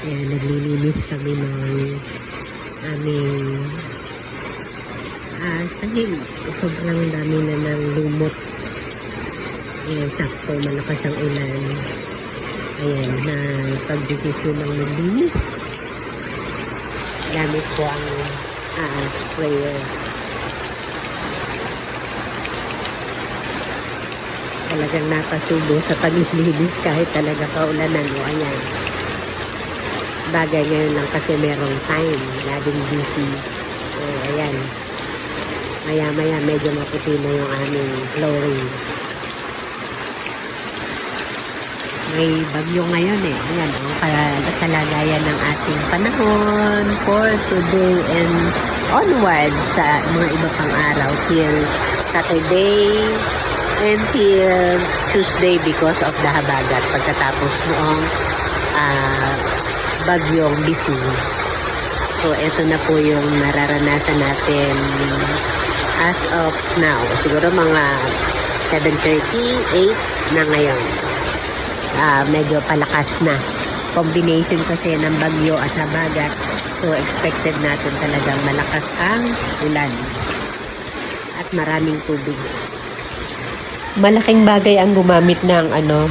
Ayan, naglilinis kami ng aming sahig. Sobrang dami na ng lumot. Ayan, sakto, malakas ang ulan. Ayan, na pagdesisyon ng maglinis. Gamit ko ang sprayer. Talagang napasubo sa paglilinis kahit talaga kaulanan mo. Ayan. Bagay ngayon lang kasi merong time. Laging busy. So, ayan. Maya-maya medyo maputi na yung aming flooring. May bagyo ngayon eh. Ayan, kalagayan ng ating panahon for today and onward sa mga iba pang araw till Saturday until Tuesday because of the habagat pagkatapos noong bagyong Bising. So, ito na po yung nararanasan natin as of now. Siguro mga 7:30, 8 na ngayon. Medyo palakas na. Combination kasi ng bagyo at habagat. So, expected natin talagang malakas ang ulan. At maraming tubig. Malaking bagay ang gumamit ng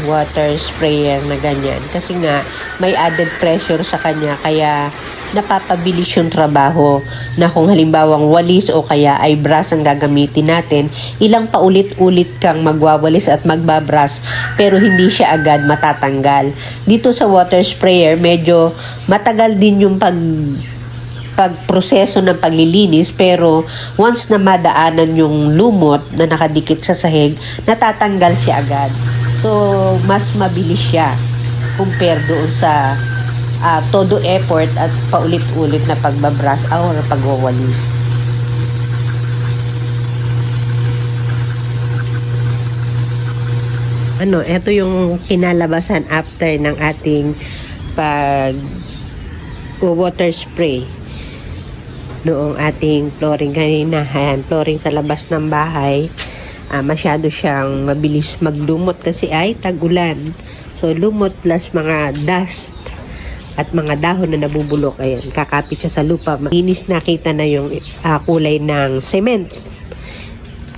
water sprayer na ganyan. Kasi nga, may added pressure sa kanya. Kaya, napapabilis yung trabaho na kung halimbawang walis o kaya ay brush ang gagamitin natin, ilang paulit-ulit kang magwawalis at magbabrush pero hindi siya agad matatanggal. Dito sa water sprayer, medyo matagal din yung pagproseso ng paglilinis pero once na madaanan yung lumot na nakadikit sa sahig, natatanggal siya agad. So, mas mabilis siya compare doon sa todo effort at paulit-ulit na pagbabrush or pagwawalis. Ito yung kinalabasan after ng ating water spray. Noong ating flooring kanina, ayan, flooring sa labas ng bahay, masyado siyang mabilis maglumot kasi ay tag-ulan. So, lumot plus mga dust at mga dahon na nabubulok. Ayan, kakapit siya sa lupa. Makinis nakita na yung kulay ng cement.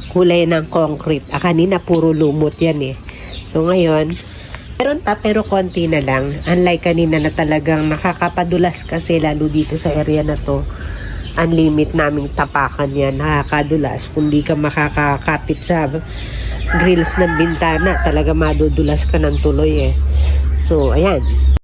Kulay ng concrete. Kanina puro lumot yan eh. So, ngayon, meron pa pero konti na lang. Unlike kanina na talagang nakakapadulas kasi lalo dito sa area na to. Ang limit naming tapakan yan, nakakadulas. Kung di ka makakakapit sa grills ng bintana, talaga madudulas ka ng tuloy eh. So, ayan.